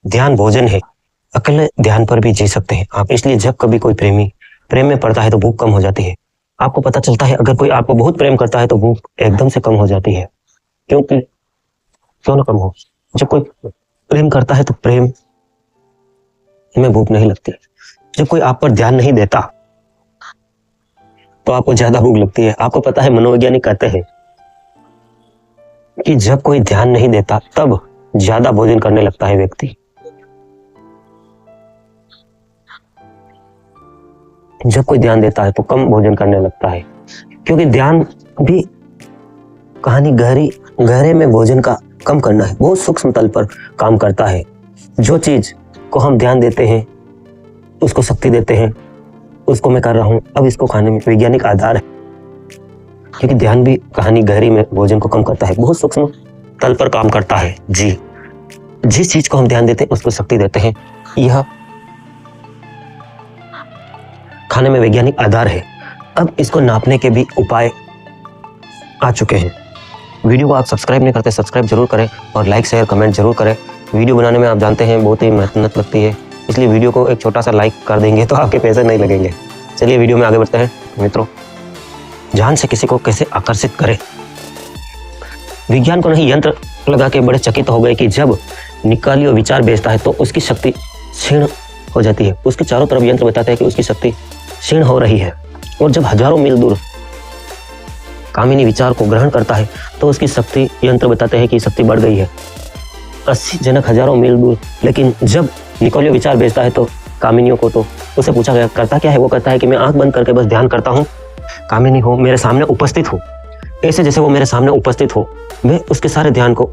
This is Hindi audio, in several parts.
ध्यान भोजन है। अकेले ध्यान पर भी जी सकते हैं आप। इसलिए जब कभी कोई प्रेमी प्रेम में पड़ता है तो भूख कम हो जाती है। आपको पता चलता है अगर कोई आपको बहुत प्रेम करता है तो भूख एकदम से कम हो जाती है। क्योंकि क्यों ना कम हो, जब कोई प्रेम करता है तो प्रेम में भूख नहीं लगती। जब कोई आप पर ध्यान नहीं देता तो आपको ज्यादा भूख लगती है। आपको पता है मनोवैज्ञानिक कहते हैं कि जब कोई ध्यान नहीं देता तब ज्यादा भोजन करने लगता है व्यक्ति। जब कोई ध्यान देता है तो कम भोजन करने लगता है, क्योंकि ध्यान भी कहानी गहरे में भोजन का कम करना है। बहुत सूक्ष्म तल पर काम करता है। जो चीज को हम ध्यान देते हैं उसको शक्ति देते हैं। उसको मैं कर रहा हूं, अब इसको खाने में वैज्ञानिक आधार है, क्योंकि ध्यान भी कहानी गहरी में भोजन को कम करता है। बहुत सूक्ष्म तल पर काम करता है। जी, जिस चीज को हम ध्यान देते हैं उसको शक्ति देते हैं। यह खाने में वैज्ञानिक आधार है। अब इसको नापने के भी उपाय आ चुके हैं। वीडियो को आप सब्सक्राइब नहीं करते, सब्सक्राइब जरूर करें और लाइक शेयर कमेंट जरूर करें। वीडियो बनाने में आप जानते हैं बहुत ही मेहनत लगती है, इसलिए वीडियो को एक छोटा सा लाइक कर देंगे तो आपके पैसे नहीं लगेंगे। चलिए वीडियो में आगे बढ़ते हैं मित्रों। ध्यान से किसी को कैसे आकर्षित करें। विज्ञान को नहीं यंत्र लगा के बड़े चकित हो गए कि जब निकालियो विचार भेजता है तो उसकी शक्ति क्षीण हो जाती है। उसके चारों तरफ यंत्र बताते हैं कि उसकी शक्ति क्षीण हो रही है। और जब हजारों मील दूर कामिनी विचार को ग्रहण करता है तो उसकी शक्ति, यंत्र बताते हैं कि शक्ति बढ़ गई है। 80 जनक हजारों मील दूर, लेकिन जब निकोलियो विचार भेजता है तो कामिनियों को, तो उसे पूछा गया करता क्या है। वो कहता है कि मैं आंख बंद करके बस ध्यान करता हूँ, कामिनी हो मेरे सामने उपस्थित हो, ऐसे जैसे वो मेरे सामने उपस्थित हो, मैं उसके सारे ध्यान को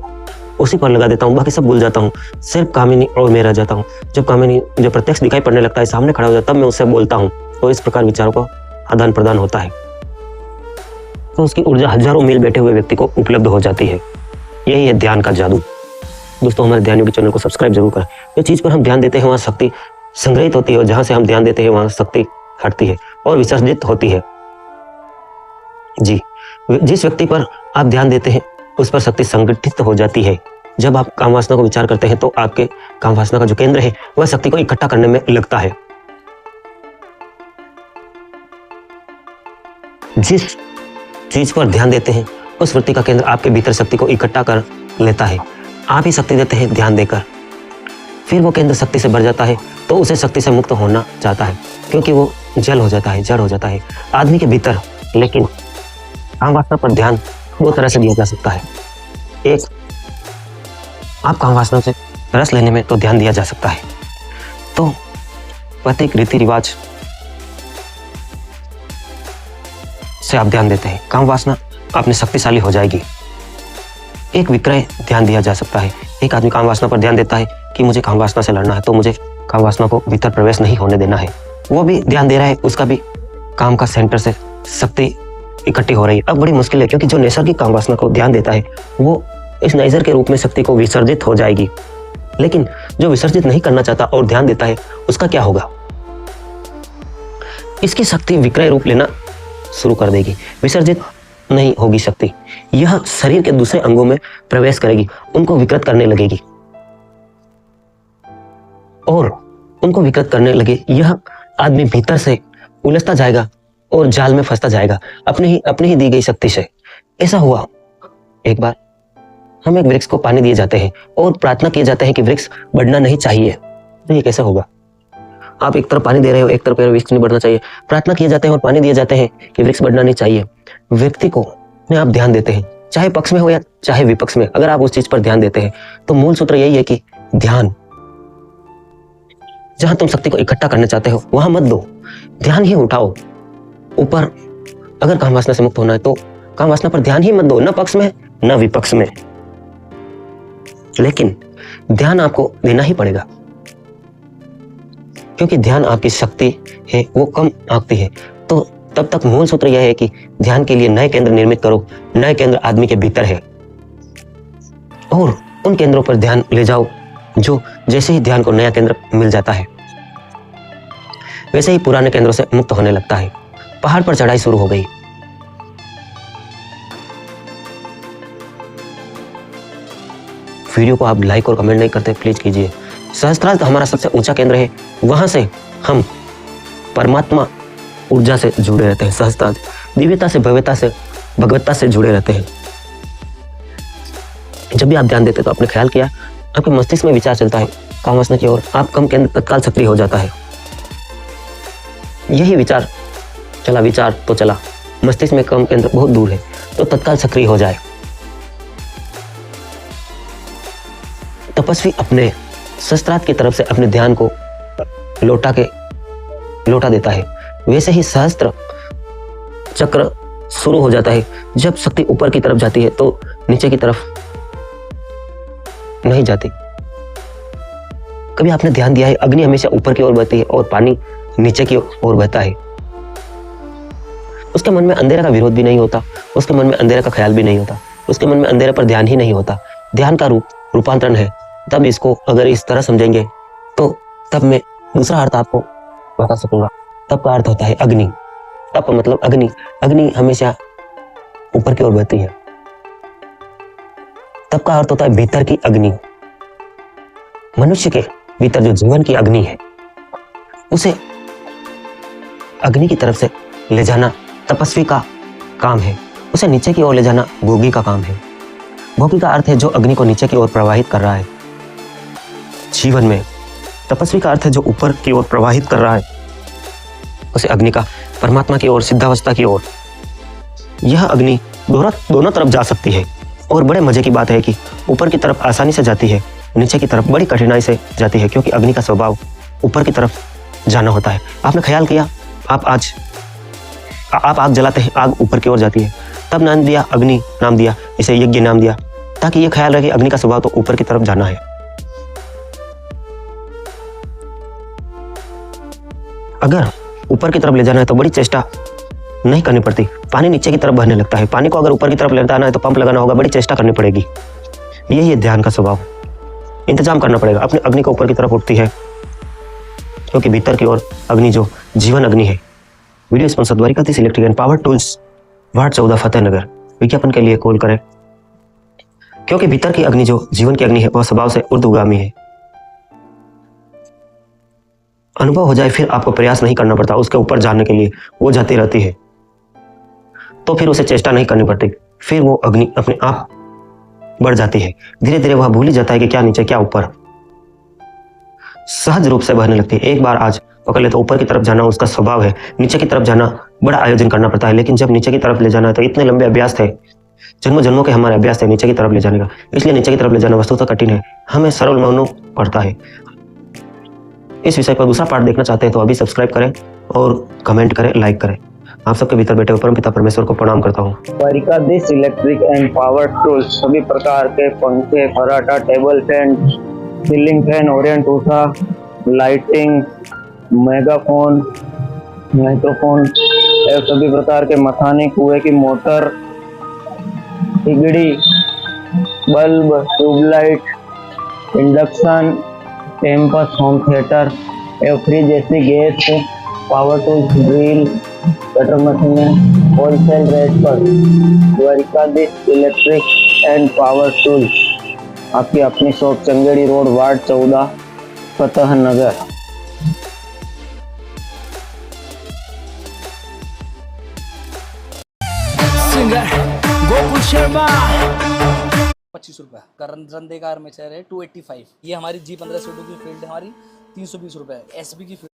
उसी पर लगा देता हूँ, बाकी सब भूल जाता हूँ, सिर्फ कामिनी और मैं रह जाता हूँ। जब कामिनी जब प्रत्यक्ष दिखाई पड़ने लगता है, सामने खड़ा हो जाता है, तब मैं उससे बोलता हूँ। तो इस प्रकार विचारों का आदान प्रदान होता है, तो उसकी ऊर्जा हजारों मील बैठे हुए व्यक्ति को उपलब्ध हो जाती है। यही है ध्यान का जादू। दोस्तों, हमारे ध्यान योगी चैनल को सब्सक्राइब जरूर करें। जो चीज पर हम ध्यान देते हैं वहां शक्ति संग्रहित होती है, और जहां से हम ध्यान देते हैं वहां शक्ति हटती है और विसर्जित होती है। जी, जिस व्यक्ति पर आप ध्यान देते हैं उस पर शक्ति संगठित हो जाती है। जब आप काम वासना को विचार करते हैं तो आपके काम वासना का जो केंद्र है वह शक्ति को इकट्ठा करने में लगता है। जिस चीज पर ध्यान देते हैं उस वृत्ति का केंद्र आपके भीतर शक्ति को इकट्ठा कर लेता है। आप ही शक्ति देते हैं ध्यान देकर, फिर वो केंद्र शक्ति से भर जाता है तो उसे शक्ति से मुक्त होना चाहता है, क्योंकि वो जल हो जाता है, जड़ हो जाता है आदमी के भीतर। लेकिन काम वासना पर ध्यान दो तरह से दिया जा सकता है। एक, आप काम वासना से रस लेने में तो ध्यान दिया जा सकता है, तो प्रत्येक रीति रिवाज से आप ध्यान देते हैं, काम वासना आपने शक्तिशाली हो जाएगी। एक विक्रय ध्यान दिया जा सकता है। एक आदमी काम वासना पर ध्यान देता है कि मुझे काम वासना से लड़ना है, तो मुझे काम वासना को भीतर प्रवेश नहीं होने देना है। वो भी ध्यान दे रहा है, उसका भी काम का सेंटर से शक्ति इकट्ठी हो रही है। अब बड़ी मुश्किल है, क्योंकि जो नैसर्गिक काम वासना को ध्यान देता है वो इस नैजर के रूप में शक्ति को विसर्जित हो जाएगी। लेकिन जो विसर्जित नहीं करना चाहता और ध्यान देता है उसका क्या होगा? इसकी शक्ति विक्रय रूप लेना शुरू कर देगी, विसर्जित नहीं होगी शक्ति। यह शरीर के दूसरे अंगों में प्रवेश करेगी, उनको विकृत करने लगेगी, और उनको विकृत करने लगे यह आदमी भीतर से उलझता जाएगा और जाल में फंसता जाएगा अपनी ही दी गई शक्ति से। ऐसा हुआ एक बार, हम एक वृक्ष को पानी दिए जाते हैं और प्रार्थना किए जाते हैं कि वृक्ष बढ़ना नहीं चाहिए। तो ये कैसे होगा? आप एक तरफ पानी दे रहे हो, एक तरफ वृक्ष नहीं बढ़ना चाहिए। प्रार्थना किए जाते हैं और पानी दिए जाते हैं कि वृक्ष बढ़ना नहीं चाहिए। व्यक्ति को में आप ध्यान देते हैं, चाहे पक्ष में हो या चाहे विपक्ष में, अगर आप उस चीज पर ध्यान देते हैं तो मूल सूत्र यही है कि ध्यान, जहां तुम शक्ति को इकट्ठा करना चाहते हो वहां मत दो, ध्यान ही उठाओ ऊपर। अगर काम वासना से मुक्त होना है तो काम वासना पर ध्यान ही मत दो, न पक्ष में न विपक्ष में, लेकिन ध्यान आपको देना ही पड़ेगा, क्योंकि ध्यान आपकी शक्ति है वो कम आंकती है। तो तब तक मूल सूत्र यह है कि ध्यान के लिए नए केंद्र निर्मित करो। नए केंद्र आदमी के भीतर है, और उन केंद्रों पर ध्यान ले जाओ जो जैसे ही ध्यान को नया केंद्र मिल जाता है वैसे ही पुराने केंद्रों से मुक्त होने लगता है। पहाड़ पर चढ़ाई शुरू हो गई। वीडियो को आप लाइक और कमेंट नहीं करते, प्लीज कीजिए। सहस्त्रार हमारा सबसे ऊंचा केंद्र है, वहां से हम परमात्मा ऊर्जा से जुड़े रहते हैं। सहस्त्रार दिव्यता से, भव्यता से, भगवत्ता से जुड़े रहते हैं। जब भी आप ध्यान देते हैं तो आपने ख्याल किया आपके मस्तिष्क में विचार चलता है काम वासना की ओर, आप कम केंद्र तत्काल सक्रिय हो जाता है। यही विचार चला, मस्तिष्क में कम केंद्र बहुत दूर है तो तत्काल सक्रिय हो जाए। तपस्वी अपने सहस्त्रार की तरफ से अपने ध्यान को लौटा देता है। वैसे ही सहस्त्र चक्र शुरू हो जाता है। जब शक्ति ऊपर की तरफ जाती है तो नीचे की तरफ नहीं जाती। कभी आपने ध्यान दिया है अग्नि हमेशा ऊपर की ओर बहती है और पानी नीचे की ओर बहता है। उसके मन में अंधेरे का विरोध भी नहीं होता, उसके मन में अंधेरे का ख्याल भी नहीं होता, उसके मन में अंधेरे पर ध्यान ही नहीं होता। ध्यान का रूपांतरण है। तब इसको अगर इस तरह समझेंगे तो तब मैं दूसरा अर्थ आपको बता सकूंगा। तब का अर्थ होता है अग्नि। तब का मतलब अग्नि हमेशा ऊपर की ओर बहती है। तब का अर्थ होता है भीतर की अग्नि। मनुष्य के भीतर जो जीवन की अग्नि है उसे अग्नि की तरफ से ले जाना तपस्वी का काम है। उसे नीचे की ओर ले जाना भोगी का काम है। भोगी का अर्थ है जो अग्नि को नीचे की ओर प्रवाहित कर रहा है जीवन में। तपस्वी का अर्थ है जो ऊपर की ओर प्रवाहित कर रहा है उसे अग्नि का, परमात्मा की ओर, सिद्धावस्था की ओर। यह अग्नि दोनों तरफ जा सकती है और बड़े मजे की बात है कि ऊपर की तरफ आसानी से जाती है, नीचे की तरफ बड़ी कठिनाई से जाती है, क्योंकि अग्नि का स्वभाव ऊपर की तरफ जाना होता है। आपने ख्याल किया आप आग जलाते हैं, आग ऊपर की ओर जाती है। तब नाम दिया अग्नि, नाम दिया इसे यज्ञ, नाम दिया ताकि ये ख्याल रहे कि अग्नि का स्वभाव तो ऊपर की तरफ जाना है। अगर ऊपर की तरफ ले जाना है तो बड़ी चेष्टा नहीं करनी पड़ती। पानी नीचे की तरफ बहने लगता है। पानी को अगर ऊपर की तरफ ले जाना है तो पंप लगाना होगा, बड़ी चेष्टा करनी पड़ेगी। यही है ध्यान का स्वभाव। इंतजाम करना पड़ेगा। अपनी अग्नि को ऊपर की तरफ उठती है क्योंकि भीतर की ओर अग्नि जो जीवन अग्नि है। Video sponsor Dwarkadhish electric and power tools, ward 14, Fatehnagar. विज्ञापन के लिए कॉल करें क्योंकि भीतर की अग्नि जो जीवन की अग्नि है वह स्वभाव से ऊर्ध्वगामी है। अनुभव हो जाए फिर आपको प्रयास नहीं करना पड़ता उसके ऊपर जाने के लिए, वो जाती रहती है तो फिर उसे चेष्टा नहीं करनी पड़ती। फिर वो अग्नि अपने आप बढ़ जाती है। धीरे धीरे वह भूल ही जाता है कि क्या नीचे क्या ऊपर, सहज रूप से बहने लगती है। एक बार आज पकड़ ले तो ऊपर की तरफ जाना उसका स्वभाव है। नीचे की तरफ जाना बड़ा आयोजन करना पड़ता है, लेकिन जब नीचे की तरफ ले जाना है तो इतने लंबे अभ्यास थे, जन्मों जन्मों के हमारे अभ्यास थे नीचे की तरफ ले जाने का। इसलिए नीचे की तरफ ले जाना वस्तुतः कठिन है, हमें सरल मालूम पड़ता है। इस विषय पर दूसरा पार्ट देखना चाहते हैं तो अभी सब्सक्राइब करें और कमेंट करें, लाइक करें। आप सबके भीतर बैठे हुए परमपिता परमेश्वर को प्रणाम करता हूँ। Dwarikadhish electric and power tools सभी प्रकार के पंखे, फर्राटा, table fan, ceiling fan, Orient Usha, lighting, megaphone, microphone एवं सभी प्रकार के मथाने, कुएं की मोटर, बिगड़ी, बल्ब, ट्यूबलाइट, इंडक्शन, टेम्पस, होम थिएटर एवं fridge, AC gas, power tools, drill, cutter मशीनें होलसेल रेट पर Dwarikadhish electric and power tools, आपकी अपनी shop, Changedi road, ward 14, Fatehnagar. Gokul Sharma 25 रुपये का रंदे का आर्मेचर है 285। ये हमारी G15 सीटों की फील्ड है हमारी 320 रुपये। SB की फील्ड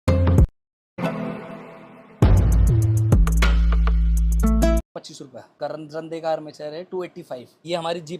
25 रुपये का रंदे का आर्मेचर है 285। ये हमारी G